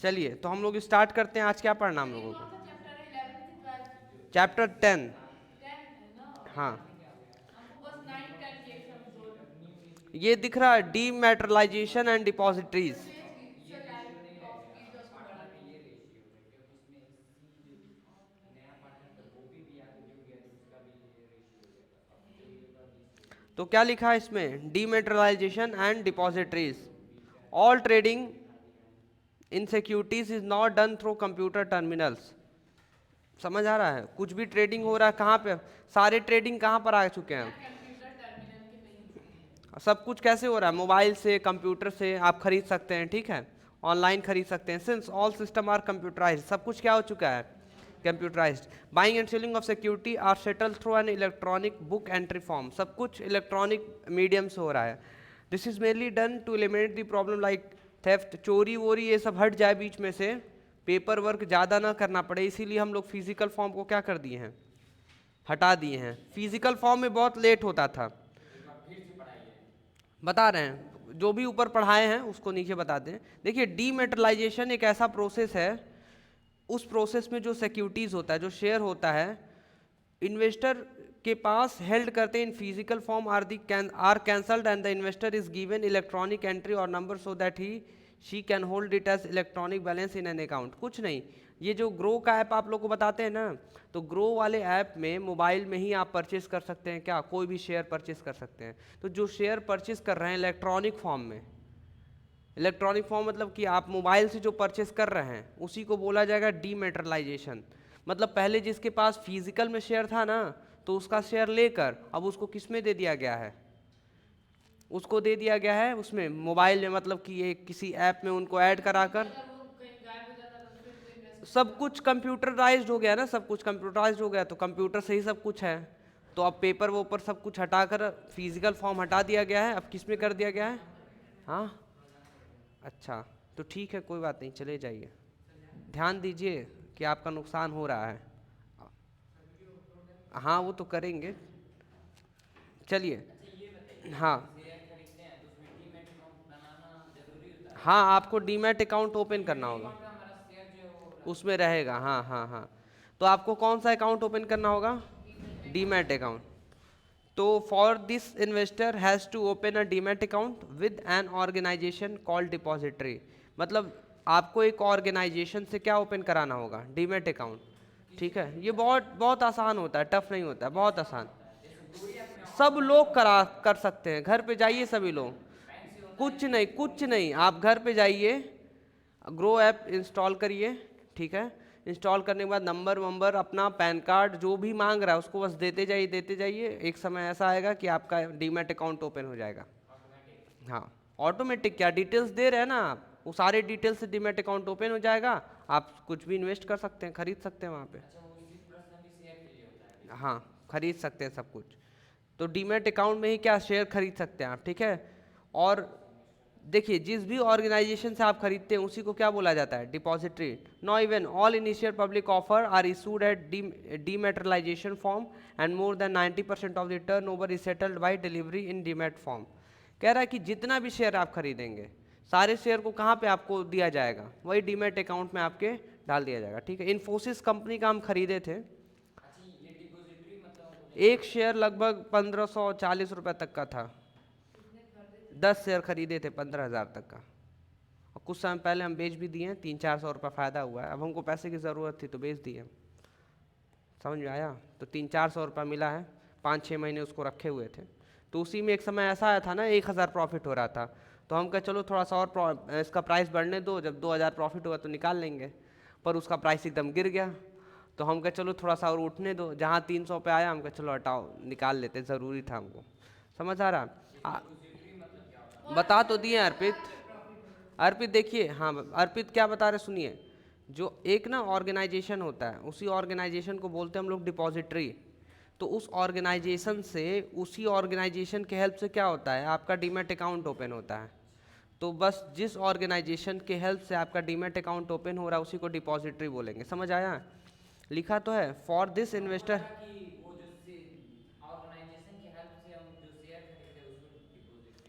चलिए तो हम लोग स्टार्ट करते हैं। आज क्या पढ़ना हम ये लोगों कौन को? सा चैप्टर है, 11th की 12th? चैप्टर 10। 10 है ना? हाँ, हमको बस 9 10 के एग्जाम्पल। ये दिख रहा है dematerialisation and depositories. Sir page select off कीजिए, उसको बढ़ा दीजिए। तो क्या लिखा है इसमें? Dematerialisation and depositories, all trading in securities is not done through computer terminals. समझ आ रहा है? कुछ भी ट्रेडिंग हो रहा है कहाँ पे? सारे ट्रेडिंग कहाँ पर आ चुके हैं? सर कंप्यूटर टर्मिनल के पे ही हो रहा है। सब कुछ कैसे हो रहा है? मोबाइल से, कंप्यूटर से आप खरीद सकते हैं, ठीक है, ऑनलाइन खरीद सकते हैं। Since all system are computerise, सब कुछ क्या हो चुका है? Computerised. Buying and selling of security are settle through an electronic book entry form, सब कुछ इलेक्ट्रॉनिक मीडियम से हो रहा है। This is mainly done to eliminate the problem like theft, चोरी वोरी ये सब हट जाए बीच में से, पेपर वर्क ज़्यादा ना करना पड़े, इसीलिए हम लोग फिजिकल फॉर्म को क्या कर दिए हैं? हटा दिए हैं। फिजिकल फॉर्म में बहुत लेट होता था। बता रहे हैं, जो भी ऊपर पढ़ाए हैं उसको नीचे बता दें। देखिए, डीमेटलाइजेशन एक ऐसा प्रोसेस है, उस प्रोसेस में जो सिक्योरिटीज होता है, जो शेयर होता है, इन्वेस्टर के पास हेल्ड करते हैं in physical form are cancelled and the investor is given electronic entry और number so that he she can hold it as electronic balance in an account. कुछ नहीं, ये जो ग्रो का ऐप आप लोग को बताते हैं ना, तो ग्रो वाले ऐप में मोबाइल में ही आप परचेस कर सकते हैं, क्या कोई भी शेयर परचेस कर सकते हैं। तो जो शेयर परचेस कर रहे हैं इलेक्ट्रॉनिक फॉर्म में, इलेक्ट्रॉनिक फॉर्म मतलब कि आप मोबाइल से जो परचेस कर रहे हैं उसी को बोला जाएगा डीमेटरलाइजेशन। मतलब पहले जिसके पास फिजिकल में शेयर था ना, तो उसका शेयर लेकर अब उसको किस में दे दिया गया है? उसको दे दिया गया है उसमें मोबाइल में, मतलब कि ये किसी ऐप में उनको ऐड ठीक है, कराकर। अगर वो कहीं गायब हो जाता तो फिर तो इन्वेस्टर सब का। कुछ कंप्यूटराइज्ड हो गया ना, सब कुछ कंप्यूटराइज्ड हो गया, तो कंप्यूटर से ही सब कुछ है। तो अब पेपर वो ऊपर सब कुछ हटाकर फिजिकल फॉर्म हटा दिया गया है, अब किस में कर दिया गया है? हाँ, अच्छा, तो ठीक है, कोई बात नहीं, चले जाइए। ध्यान दीजिए कि आपका नुकसान हो रहा है। हाँ, वो तो करेंगे। चलिए। हाँ, हाँ, आपको डीमैट अकाउंट ओपन करना होगा, उसमें रहेगा। हाँ हाँ हाँ, तो आपको कौन सा अकाउंट ओपन करना होगा? Demat demat account. अकाउंट। तो for this investor has to open a demat account with an organisation called depository. मतलब आपको एक ऑर्गेनाइजेशन से क्या ओपन कराना होगा? Demat account. ठीक है, ये बहुत बहुत आसान होता है, टफ नहीं होता है, बहुत आसान। सब लोग करा कर सकते हैं, घर पे जाइए सभी लोग। कुछ नहीं, कुछ नहीं, आप घर पे जाइए, ग्रो ऐप इंस्टॉल करिए, ठीक है। इंस्टॉल करने के बाद नंबर वंबर अपना पैन कार्ड जो भी मांग रहा है उसको बस देते जाइए, देते जाइए। एक समय ऐसा आएगा कि आपका डीमैट अकाउंट ओपन हो जाएगा। हाँ, ऑटोमेटिक क्या, डिटेल्स दे रहे हैं ना आप, वो सारे डिटेल्स से डीमैट अकाउंट ओपन हो जाएगा। आप कुछ भी इन्वेस्ट कर सकते हैं, खरीद सकते हैं वहाँ पे। हाँ, खरीद सकते हैं सब कुछ। तो डीमैट अकाउंट में ही क्या शेयर खरीद सकते हैं आप, ठीक है। और देखिए, जिस भी ऑर्गेनाइजेशन से आप खरीदते हैं उसी को क्या बोला जाता है? Depository. No even all initial public offer are issued at dematerialisation form and more than 90% of the turnover is settled by delivery in demat form. कह रहा है कि जितना भी शेयर आप खरीदेंगे, सारे शेयर को कहाँ पे आपको दिया जाएगा? वही डीमैट अकाउंट में आपके डाल दिया जाएगा, ठीक है। इन्फोसिस कंपनी का हम खरीदे थे, एक शेयर लगभग 1540 रुपये तक का था। कितने खरीदे थे? 10 शेयर खरीदे थे 15,000 तक का। और कुछ समय पहले हम बेच भी दिए हैं, 300-400 रुपये फ़ायदा हुआ है। अब हमको पैसे की ज़रूरत थी तो बेच दिए। समझ में आया? तो 300-400 रुपये मिला है, 5-6 महीने उसको रखे हुए थे। तो उसी में एक समय ऐसा आया था ना, 1,000 प्रॉफिट हो रहा था, तो हम कहे चलो थोड़ा सा और इसका प्राइस बढ़ने दो, जब 2,000 प्रॉफिट होगा तो निकाल लेंगे। पर उसका प्राइस एकदम गिर गया, तो हम कहे चलो थोड़ा सा और उठने दो, जहाँ 300 पे आया हम कहे चलो हटाओ, निकाल लेते, ज़रूरी था हमको। समझ आ रहा? और बता तो जब दिए 10,000 अर्पित। पे प्रॉफिट हो? अर्पित देखिए, हाँ अर्पित क्या बता रहे सुनिए। जो एक ना ऑर्गेनाइजेशन होता है, उसी ऑर्गेनाइजेशन को बोलते हैं हम लोग डिपॉजिटरी। तो उस ऑर्गेनाइजेशन से, उसी ऑर्गेनाइजेशन के हेल्प से क्या होता है? आपका डीमैट अकाउंट ओपन होता है। तो बस जिस ऑर्गेनाइजेशन के हेल्प से आपका डीमैट अकाउंट ओपन हो रहा है उसी को डिपॉजिटरी बोलेंगे। समझ आया? लिखा तो है फॉर दिस इन्वेस्टर।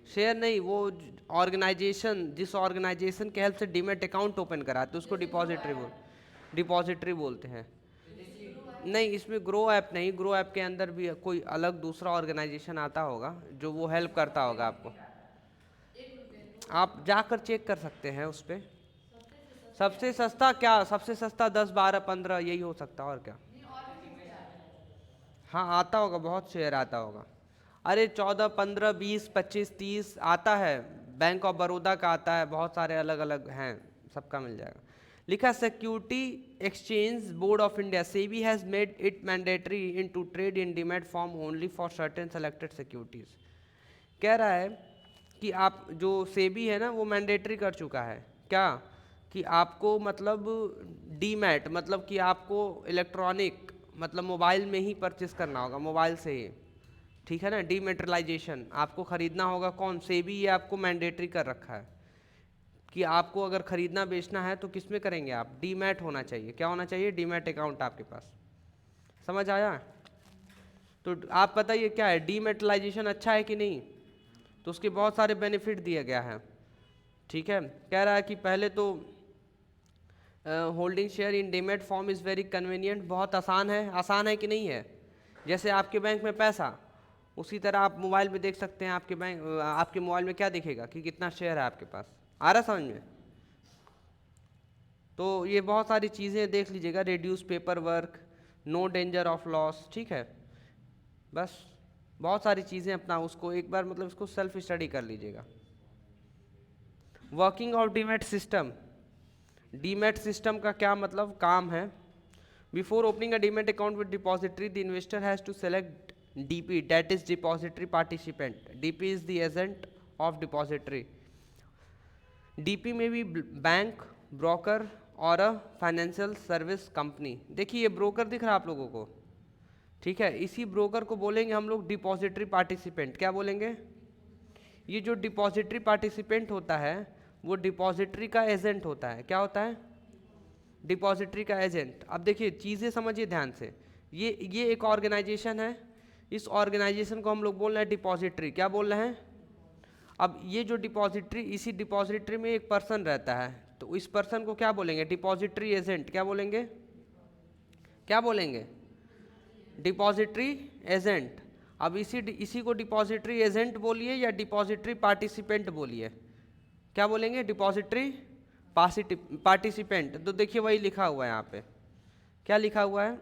शेयर नहीं, वो जिस ऑर्गेनाइजेशन के हेल्प से डीमैट अकाउंट ओपन कराते हैं उसको डिपॉजिटरी बोलते हैं। नहीं, इसमें ग्रो ऐप नहीं, ग्रो ऐप के अंदर भी कोई अलग दूसरा ऑर्गेनाइजेशन आता होगा जो वो हेल्प करता होगा आपको। आप जाकर चेक कर सकते हैं उस पर। सबसे सस्ता क्या, सबसे सस्ता 10, 12, 15 यही हो सकता है और क्या। हाँ आता होगा, बहुत शेयर आता होगा। अरे 14, 15, 20, 25, 30 आता है। बैंक ऑफ बड़ौदा का आता है, बहुत सारे अलग अलग हैं, सबका मिल जाएगा। लिखा security exchange board of India SEBI has made it mandatory in to trade in demat form only for certain selected securities. कह रहा है कि आप जो सेबी है ना वो मैंडेटरी कर चुका है क्या, कि आपको मतलब डीमैट मतलब कि आपको इलेक्ट्रॉनिक मतलब मोबाइल में ही परचेस करना होगा, मोबाइल से ही, ठीक है ना। डीमेटरलाइजेशन आपको खरीदना होगा, कौन सेबी ये आपको मैंडेटरी कर रखा है कि आपको अगर खरीदना बेचना है तो किस में करेंगे आप, डीमैट होना चाहिए। क्या होना चाहिए, डीमैट अकाउंट आपके पास। समझ आया। तो आप बताइए क्या है, डीमेटलाइजेशन अच्छा है कि नहीं। तो उसके बहुत सारे बेनिफिट दिया गया है, ठीक है। कह रहा है कि पहले तो holding share in demat form is very convenient, बहुत आसान है कि नहीं है। जैसे आपके बैंक में पैसा, उसी तरह आप मोबाइल में देख सकते हैं आपके मोबाइल में क्या दिखेगा कि कितना शेयर है आपके पास। आ रहा समझ में। तो ये बहुत सारी चीज़ें देख लीजिएगा, reduce paper work, no danger of loss, ठीक है। बस बहुत सारी चीज़ें अपना उसको एक बार मतलब इसको सेल्फ स्टडी कर लीजिएगा। Working of demat system, demat system का क्या मतलब काम है। Before opening a demat account with depository the investor has to select DP, that is depository participant. DP is the agent of depository. DP में भी bank, broker और a financial service company. देखिए ये ब्रोकर दिख रहा है आप लोगों को, ठीक है। इसी ब्रोकर को बोलेंगे हम लोग डिपॉजिटरी पार्टिसिपेंट। क्या बोलेंगे, ये जो डिपॉजिटरी पार्टिसिपेंट होता है वो डिपॉजिटरी का एजेंट होता है। क्या होता है, डिपॉजिटरी का एजेंट। अब देखिए चीज़ें समझिए ध्यान से, ये एक ऑर्गेनाइजेशन है, इस ऑर्गेनाइजेशन को हम लोग बोल रहे हैं डिपॉजिटरी। क्या बोल रहे हैं। अब ये जो डिपॉजिटरी, इसी डिपॉजिटरी में एक पर्सन रहता है, तो इस पर्सन को क्या बोलेंगे, डिपॉजिटरी एजेंट। क्या बोलेंगे, क्या बोलेंगे, डिपॉजिटरी एजेंट। अब इसी को डिपॉजिटरी एजेंट बोलिए या डिपॉजिटरी पार्टिसिपेंट बोलिए। क्या बोलेंगे, डिपॉजिटरी पार्टिसिपेंट। तो देखिए वही लिखा हुआ है यहाँ पे, क्या लिखा हुआ है,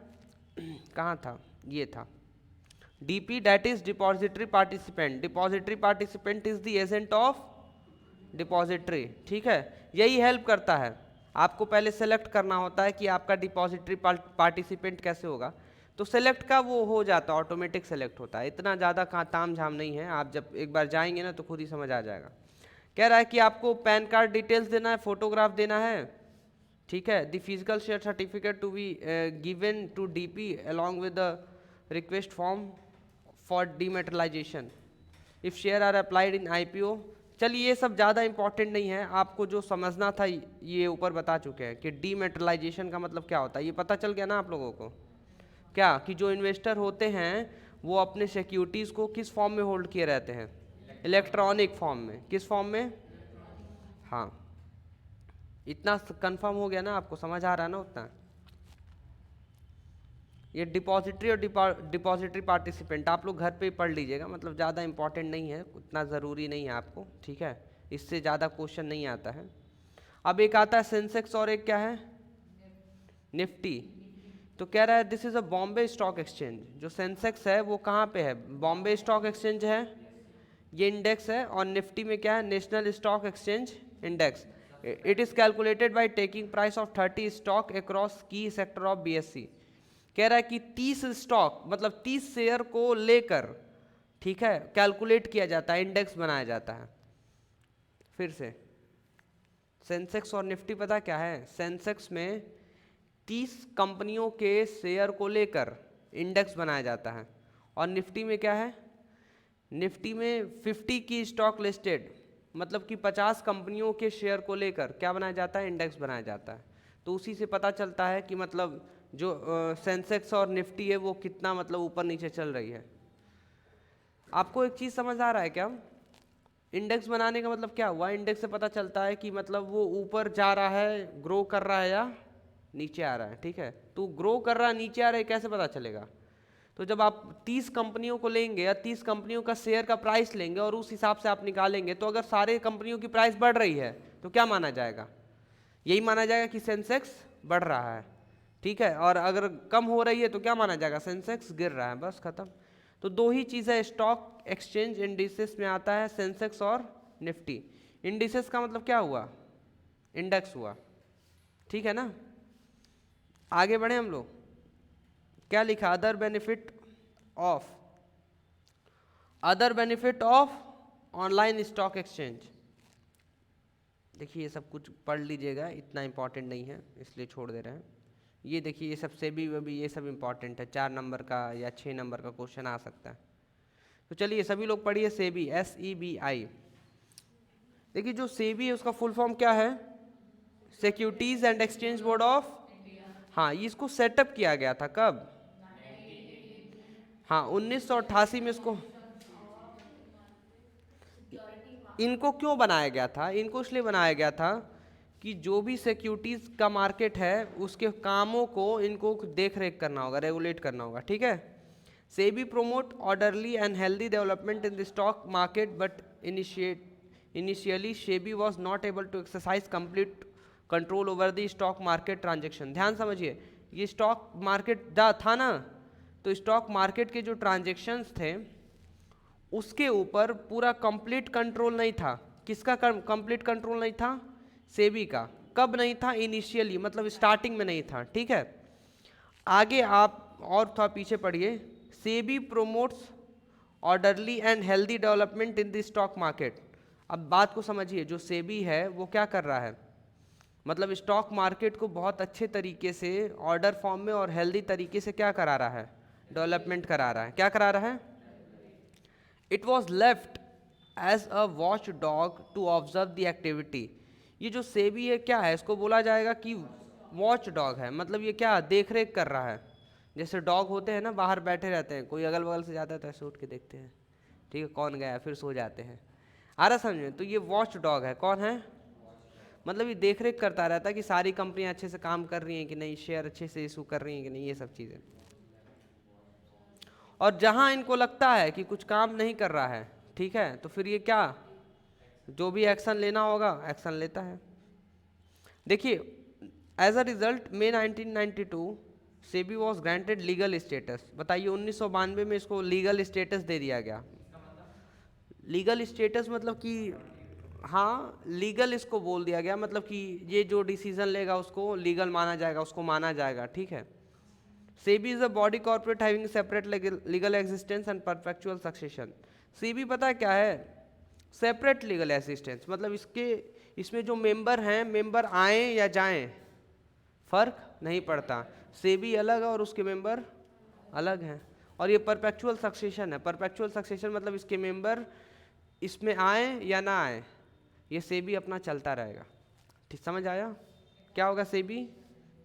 कहाँ था, ये था DP, that is depository participant. Depository participant is the agent of depository, ठीक है। यही हेल्प करता है, आपको पहले सेलेक्ट करना होता है कि आपका डिपॉजिटरी पार्टिसिपेंट कैसे होगा, तो सेलेक्ट का वो हो जाता है, ऑटोमेटिक सेलेक्ट होता है। इतना ज़्यादा ताम झाम नहीं है, आप जब एक बार जाएंगे ना तो खुद ही समझ आ जाएगा। कह रहा है कि आपको पैन कार्ड डिटेल्स देना है, फोटोग्राफ देना है, ठीक है। The physical share certificate to be given to DP along with the request form for dematerialisation if share are applied in IPO. चलिए ये सब ज़्यादा इंपॉर्टेंट नहीं है, आपको जो समझना था ये ऊपर बता चुके हैं कि डीमेटलाइजेशन का मतलब क्या होता है। ये पता चल गया ना आप लोगों को, क्या कि जो इन्वेस्टर होते हैं वो अपने सिक्योरिटीज़ को किस फॉर्म में होल्ड किए रहते हैं, इलेक्ट्रॉनिक फॉर्म में। किस फॉर्म में, हाँ इतना कंफर्म हो गया ना, आपको समझ आ रहा है ना उतना। ये डिपॉजिटरी और डिपॉजिटरी पार्टिसिपेंट आप लोग घर पे ही पढ़ लीजिएगा, मतलब ज़्यादा इंपॉर्टेंट नहीं है, उतना ज़रूरी नहीं है आपको, ठीक है। इससे ज़्यादा क्वेश्चन नहीं आता है। अब एक आता है सेंसेक्स और एक क्या है, निफ्टी। तो कह रहा है this is a Bombay stock exchange. जो सेंसेक्स है वो कहाँ पे है, बॉम्बे स्टॉक एक्सचेंज है, ये इंडेक्स है। और निफ्टी में क्या है, national stock exchange index. It is calculated by taking price of 30 stock across की सेक्टर ऑफ बीएससी। कह रहा है कि 30 स्टॉक मतलब 30 शेयर को लेकर, ठीक है, कैलकुलेट किया जाता है, इंडेक्स बनाया जाता है। फिर से सेंसेक्स और निफ्टी पता क्या है, सेंसेक्स में 30 कंपनियों के शेयर को लेकर इंडेक्स बनाया जाता है, और निफ्टी में क्या है, निफ्टी में 50 की स्टॉक लिस्टेड मतलब कि 50 कंपनियों के शेयर को लेकर क्या बनाया जाता है, इंडेक्स बनाया जाता है। तो उसी से पता चलता है कि मतलब जो सेंसेक्स और निफ्टी है वो कितना मतलब ऊपर नीचे चल रही है। आपको एक चीज़ समझ आ रहा है क्या, इंडेक्स बनाने का मतलब क्या हुआ? इंडेक्स से पता चलता है कि मतलब वो ऊपर जा रहा है, ग्रो कर रहा है, या नीचे आ रहा है। ठीक है, तो ग्रो कर रहा है, नीचे आ रहा है, कैसे पता चलेगा? तो जब आप 30 कंपनियों को लेंगे या 30 कंपनियों का शेयर का प्राइस लेंगे और उस हिसाब से आप निकालेंगे, तो अगर सारे कंपनियों की प्राइस बढ़ रही है तो क्या माना जाएगा? यही माना जाएगा कि सेंसेक्स बढ़ रहा है। ठीक है, और अगर कम हो रही है तो क्या माना जाएगा? सेंसेक्स गिर रहा है। बस खत्म। तो दो ही चीज़ें स्टॉक एक्सचेंज इंडिसेस में आता है, सेंसेक्स और निफ्टी। इंडिसेस का मतलब क्या हुआ? इंडेक्स हुआ। ठीक है ना? आगे बढ़े हम लोग। क्या लिखा? Other benefit of online stock exchange. देखिए ये सब कुछ पढ़ लीजिएगा, इतना इंपॉर्टेंट नहीं है इसलिए छोड़ दे रहे हैं। ये देखिए ये सब सेबी वेबी ये सब इंपॉर्टेंट है, 4 नंबर का या 6 नंबर का क्वेश्चन आ सकता है। तो चलिए सभी लोग पढ़िए सेबी, SEBI। देखिए जो सेबी है उसका फुल फॉर्म क्या है? Securities and exchange board of. हाँ, ये इसको सेटअप किया गया था कब? हाँ, 1988 में इसको। इनको क्यों बनाया गया था? इनको इसलिए बनाया गया था कि जो भी सिक्योरिटीज का मार्केट है उसके कामों को इनको देख रेख करना होगा, रेगुलेट करना होगा। ठीक है। SEBI promote orderly and healthy development in the stock market, but initially SEBI was not able to exercise complete control over the stock market transaction। ध्यान समझिए, ये स्टॉक मार्केट था ना, तो स्टॉक मार्केट के जो ट्रांजेक्शन्स थे उसके ऊपर पूरा कंप्लीट कंट्रोल नहीं था। किसका कंप्लीट कंट्रोल नहीं था? सेबी का। कब नहीं था? इनिशियली, मतलब स्टार्टिंग में नहीं था। ठीक है, आगे आप और थोड़ा पीछे पढ़िए। SEBI promotes orderly and healthy development in the stock market. अब बात को समझिए, जो सेबी है वो क्या कर रहा है? मतलब स्टॉक मार्केट को बहुत अच्छे तरीके से ऑर्डर फॉर्म में और हेल्दी तरीके से क्या करा रहा है? डेवलपमेंट करा रहा है। क्या करा रहा है? It was left as a watch dog to observe the activity. ये जो सेबी है क्या है? इसको बोला जाएगा कि वॉच डॉग है। मतलब ये क्या देख रेख कर रहा है? जैसे डॉग होते हैं ना, बाहर बैठे रहते हैं, कोई अगल बगल से जाता है तो ऐसे उठ के देखते हैं, ठीक है कौन गया, फिर सो जाते हैं। आ रहा समझे? तो ये वॉच डॉग है। कौन है? मतलब ये देख रेख करता रहता है कि सारी कंपनियां अच्छे से काम कर रही हैं कि नहीं, शेयर अच्छे से इशू कर रही हैं कि नहीं, ये सब चीज़ें। और जहां इनको लगता है कि कुछ काम नहीं कर रहा है, ठीक है, तो फिर ये क्या, जो भी एक्शन लेना होगा एक्शन लेता है। देखिए as a result May 1992 SEBI was granted legal status. बताइए 1992 में इसको लीगल स्टेटस दे दिया गया। लीगल स्टेटस मतलब कि हाँ, लीगल इसको बोल दिया गया, मतलब कि ये जो डिसीजन लेगा उसको लीगल माना जाएगा, उसको माना जाएगा। ठीक है। SEBI is a body corporate having separate legal existence and perpetual succession. SEBI पता है क्या है? सेपरेट लीगल एग्जिस्टेंस, मतलब इसमें जो मेंबर हैं, मेंबर आए या जाएं फर्क नहीं पड़ता। सेबी अलग है और उसके मेंबर अलग हैं। और ये परपेचुअल सक्सेशन है। परपेचुअल सक्सेशन मतलब इसके मेंबर इसमें आए या ना आए, ये सेबी अपना चलता रहेगा। ठीक समझ आया? क्या होगा? सेबी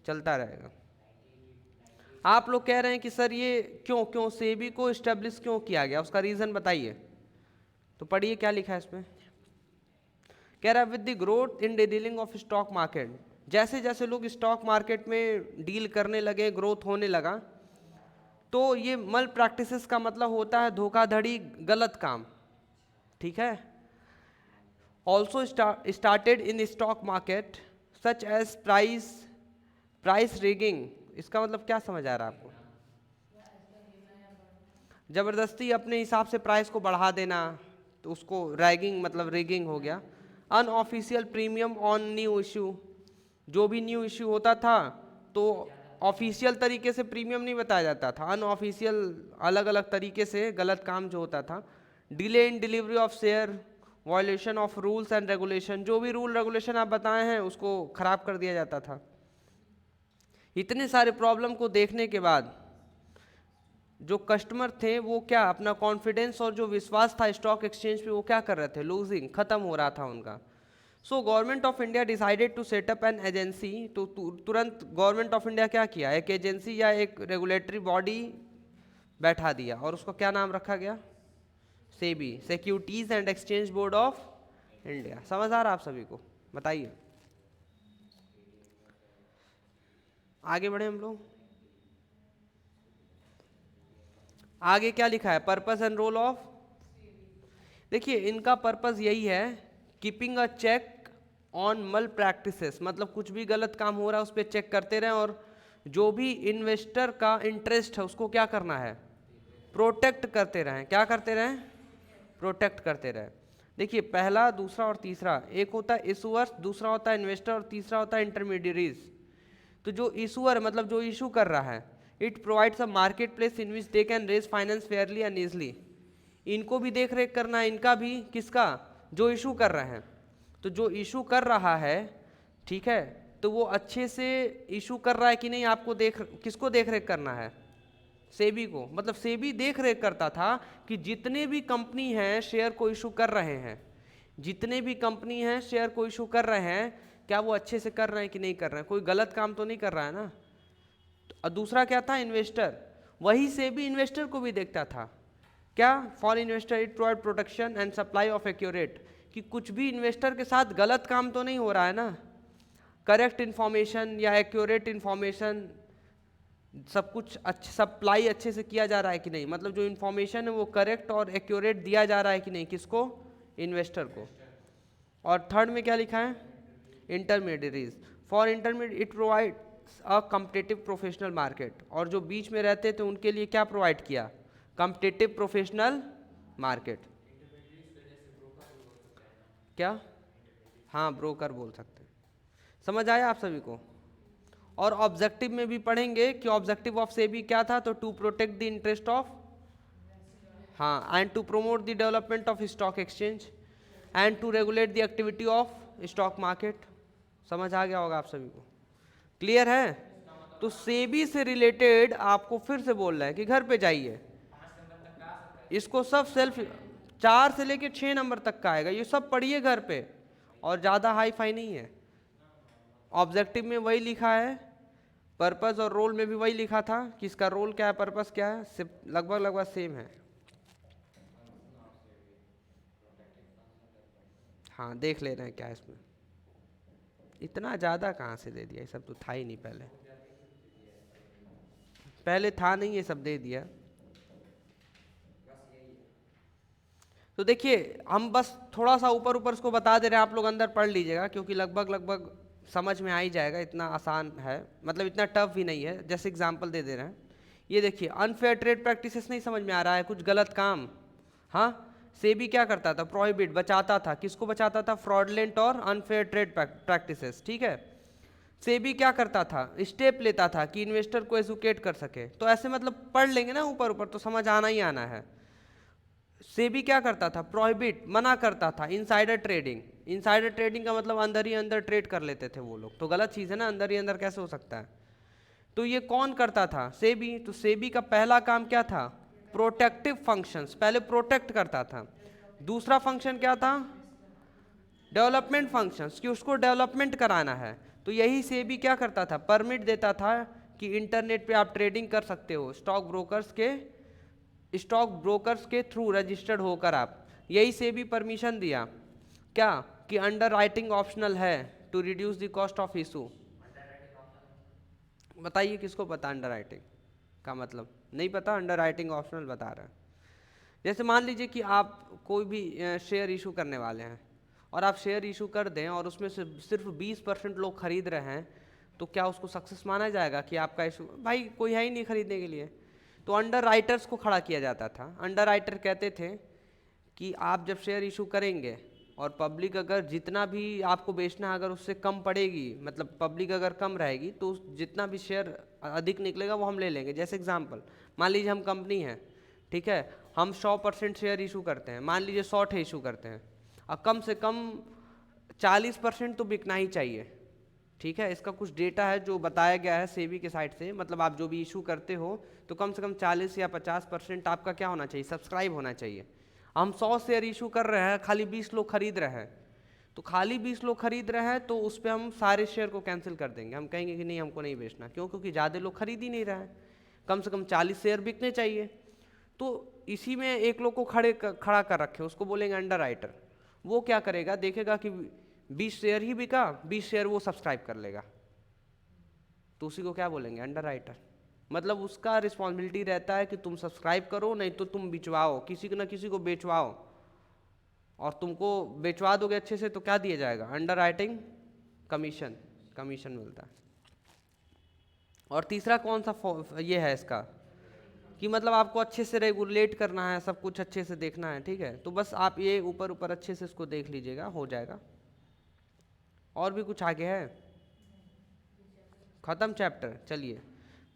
चलता रहेगा। आप लोग कह रहे हैं कि सर ये क्यों सेबी को इस्टेब्लिश क्यों किया गया, उसका रीज़न बताइए। तो पढ़िए क्या लिखा है इसमें। कह रहा है with the growth in dealing of stock market, जैसे जैसे लोग स्टॉक मार्केट में डील करने लगे, ग्रोथ होने लगा, तो ये मल प्रैक्टिसेस का मतलब होता है धोखाधड़ी, गलत काम। ठीक है। Also started in stock market such as price rigging. इसका मतलब क्या समझ आ रहा है आपको? जबरदस्ती अपने हिसाब से प्राइस को बढ़ा देना, तो उसको रैगिंग मतलब रिगिंग हो गया। Unofficial premium on new issue, जो भी न्यू इशू होता था तो ऑफिशियल तरीके से प्रीमियम नहीं बताया जाता था, अनऑफिशियल अलग अलग तरीके से गलत काम जो होता था। Delay in delivery of share, violation of rules and regulation, जो भी रूल रेगुलेशन आप बताए हैं उसको खराब कर दिया जाता था। इतने सारे प्रॉब्लम को देखने के बाद जो कस्टमर थे वो क्या, अपना कॉन्फिडेंस और जो विश्वास था स्टॉक एक्सचेंज पे, वो क्या कर रहे थे? लूजिंग, खत्म हो रहा था उनका। So government of India decided to setup an agency. तो तुरंत गवर्नमेंट ऑफ इंडिया क्या किया? एक एजेंसी या एक रेगुलेटरी बॉडी बैठा दिया, और उसका क्या नाम रखा गया? SEBI, securities and exchange board of India. समझ आ रहा आप सभी को? बताइए, आगे बढ़े हम लोग। आगे क्या लिखा है? Purpose and role of. देखिए इनका पर्पस यही है, keeping a check on malpractices, मतलब कुछ भी गलत काम हो रहा है उस पर चेक करते रहें, और जो भी इन्वेस्टर का इंटरेस्ट है उसको क्या करना है? प्रोटेक्ट करते रहें। क्या करते रहें? प्रोटेक्ट करते रहें। देखिए पहला, दूसरा और तीसरा, एक होता है इशूअर्स, दूसरा होता है इन्वेस्टर, और तीसरा होता है इंटरमीडियरीज। तो जो इशूअर मतलब जो इशू कर रहा है, it provides a market place in which they can raise finance fairly and easily. इनको भी देख रेख करना है, इनका भी, किसका? जो इशू कर रहे हैं। तो जो इशू कर रहा है, ठीक है, तो वो अच्छे से इशू कर रहा है कि नहीं, आपको किसको देख रेख करना है? सेबी को। मतलब सेबी देख रेख करता था कि जितने भी कंपनी हैं शेयर को इशू कर रहे हैं, जितने भी कंपनी हैं शेयर को इशू कर रहे हैं, क्या वो अच्छे से कर रहे हैं कि नहीं कर रहे हैं, कोई गलत काम तो नहीं कर रहा है ना। और दूसरा क्या था? इन्वेस्टर। वही सेबी इन्वेस्टर को भी देखता था। क्या? For investor it provide protection and supply of accurate, कि कुछ भी इन्वेस्टर के साथ गलत काम तो नहीं हो रहा है ना, करेक्ट इन्फॉर्मेशन या एक्यूरेट इन्फॉर्मेशन, सब कुछ सप्लाई अच्छे से किया जा रहा है कि नहीं, मतलब जो इन्फॉर्मेशन है वो करेक्ट और एक्यूरेट दिया जा रहा है कि नहीं, किसको? इन्वेस्टर को। और थर्ड में क्या लिखा है? Intermediaries. For intermediate it provides a competitive professional market, और जो बीच में रहते थे उनके लिए क्या प्रोवाइड किया? Competitive professional market. क्या? हाँ, ब्रोकर बोल सकते हैं। समझ आया आप सभी को? और ऑब्जेक्टिव में भी पढ़ेंगे कि ऑब्जेक्टिव ऑफ सेबी क्या था, तो to protect the interest of, हाँ, and to promote the development of stock exchange and to regulate the activity of stock market. समझ आ गया होगा आप सभी को? क्लियर है? तो सेबी से रिलेटेड आपको फिर से बोल रहा है कि घर पे जाइए, इसको सब सेल्फ 4 से लेके 6 नंबर तक का आएगा, ये सब पढ़िए घर पे, और ज़्यादा हाई फाई नहीं है। ऑब्जेक्टिव में वही लिखा है, पर्पस और रोल में भी वही लिखा था कि इसका रोल क्या है, पर्पस क्या है, सिर्फ लगभग सेम है। हाँ, देख ले रहे हैं क्या है इसमें, इतना ज़्यादा कहाँ से दे दिया, ये सब तो था ही नहीं पहले, पहले था नहीं, ये सब दे दिया। तो देखिए हम बस थोड़ा सा ऊपर ऊपर उसको बता दे रहे हैं, आप लोग अंदर पढ़ लीजिएगा, क्योंकि लगभग समझ में आ ही जाएगा, इतना आसान है, मतलब इतना टफ भी नहीं है। जैसे एग्जांपल दे दे रहे हैं, ये देखिए अनफेयर ट्रेड प्रैक्टिसेस, नहीं समझ में आ रहा है? कुछ गलत काम, हाँ, सेबी क्या करता था? प्रोहिबिट, बचाता था। किसको बचाता था? फ्रॉडलेंट और अनफेयर ट्रेड प्रैक्टिसेस, ठीक है। सेबी क्या करता था? स्टेप लेता था कि इन्वेस्टर को एजुकेट कर सके। तो ऐसे मतलब पढ़ लेंगे ना ऊपर ऊपर तो समझ आना ही आना है। सेबी क्या करता था? प्रोहिबिट, मना करता था इनसाइडर ट्रेडिंग। इनसाइडर ट्रेडिंग का मतलब अंदर ही अंदर ट्रेड कर लेते थे वो लोग, तो गलत चीज़ है ना, अंदर ही अंदर कैसे हो सकता है। तो ये कौन करता था? सेबी। तो सेबी का पहला काम क्या था? प्रोटेक्टिव फंक्शंस, पहले प्रोटेक्ट करता था। दूसरा फंक्शन क्या था? डेवलपमेंट फंक्शंस, कि उसको डेवलपमेंट कराना है। तो यही सेबी क्या करता था? परमिट देता था कि इंटरनेट पे आप ट्रेडिंग कर सकते हो, स्टॉक ब्रोकर्स के थ्रू रजिस्टर्ड होकर आप, यही सेबी परमिशन दिया। क्या? कि अंडर राइटिंग ऑप्शनल है to reduce the cost of issue. बताइए किसको पता अंडर राइटिंग का मतलब? नहीं पता? अंडर राइटिंग ऑप्शनल बता रहे हैं। जैसे मान लीजिए कि आप कोई भी शेयर इशू करने वाले हैं, और आप शेयर इशू कर दें और उसमें से सिर्फ 20% लोग खरीद रहे हैं, तो क्या उसको सक्सेस माना जाएगा कि आपका इशू? भाई कोई है ही नहीं खरीदने के लिए। तो अंडर राइटर्स को खड़ा किया जाता था। अंडर राइटर कहते थे कि आप जब शेयर इशू करेंगे और पब्लिक अगर जितना भी आपको बेचना है अगर उससे कम पड़ेगी, मतलब पब्लिक अगर कम रहेगी, तो जितना भी शेयर अधिक निकलेगा वो हम ले लेंगे। जैसे एग्जांपल, मान लीजिए हम कंपनी हैं, ठीक है, हम 100% शेयर इशू करते हैं, मान लीजिए 100 ठे इशू करते हैं, और कम से कम 40% तो बिकना ही चाहिए, ठीक है। इसका कुछ डेटा है जो बताया गया है सेबी के साइड से, मतलब आप जो भी इशू करते हो तो कम से कम 40 या 50% आपका क्या होना चाहिए? सब्सक्राइब होना चाहिए। हम 100 शेयर इशू कर रहे हैं, खाली 20 लोग खरीद रहे हैं, तो खाली 20 लोग खरीद रहे हैं तो उस पर हम सारे शेयर को कैंसिल कर देंगे। हम कहेंगे कि नहीं, हमको नहीं बेचना। क्यों? क्योंकि ज़्यादा लोग खरीद ही नहीं रहे हैं, कम से कम 40 शेयर बिकने चाहिए। तो इसी में एक लोग को खड़ा कर रखे, उसको बोलेंगे अंडर राइटर। वो क्या करेगा, देखेगा कि 20 शेयर ही बिका, 20 शेयर वो सब्सक्राइब कर लेगा, तो उसी को क्या बोलेंगे, अंडर राइटर। मतलब उसका रिस्पॉन्सिबिलिटी रहता है कि तुम सब्सक्राइब करो, नहीं तो तुम बिचवाओ, किसी को ना किसी को बेचवाओ, और तुमको बेचवा दोगे अच्छे से तो क्या दिया जाएगा, अंडर राइटिंग कमीशन, कमीशन मिलता है। और तीसरा कौन सा ये है इसका, कि मतलब आपको अच्छे से रेगुलेट करना है, सब कुछ अच्छे से देखना है, ठीक है। तो बस आप ये ऊपर ऊपर अच्छे से इसको देख लीजिएगा, हो जाएगा। और भी कुछ आगे है, ख़त्म चैप्टर। चलिए,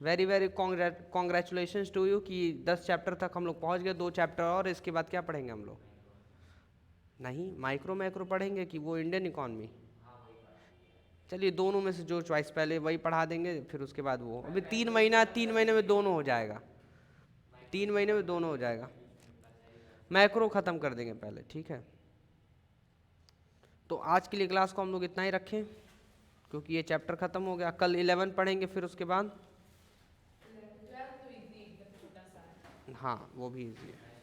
very very congratulations to you कि 10 चैप्टर तक हम लोग पहुंच गए। 2 चैप्टर और, इसके बाद क्या पढ़ेंगे हम लोग, नहीं माइक्रो मैक्रो पढ़ेंगे कि वो इंडियन इकॉनमी। चलिए दोनों में से जो चॉइस, पहले वही पढ़ा देंगे, फिर उसके बाद वो। अभी 3 महीने में दोनों हो जाएगा, 3 महीने में दोनों हो जाएगा। मैक्रो ख़त्म कर देंगे पहले, ठीक है। तो आज के लिए क्लास को हम लोग इतना ही रखें, क्योंकि ये चैप्टर ख़त्म हो गया। कल 11 पढ़ेंगे, फिर उसके बाद 12 तो इजी एकदम छोटा सा है। हाँ वो भी इजी है।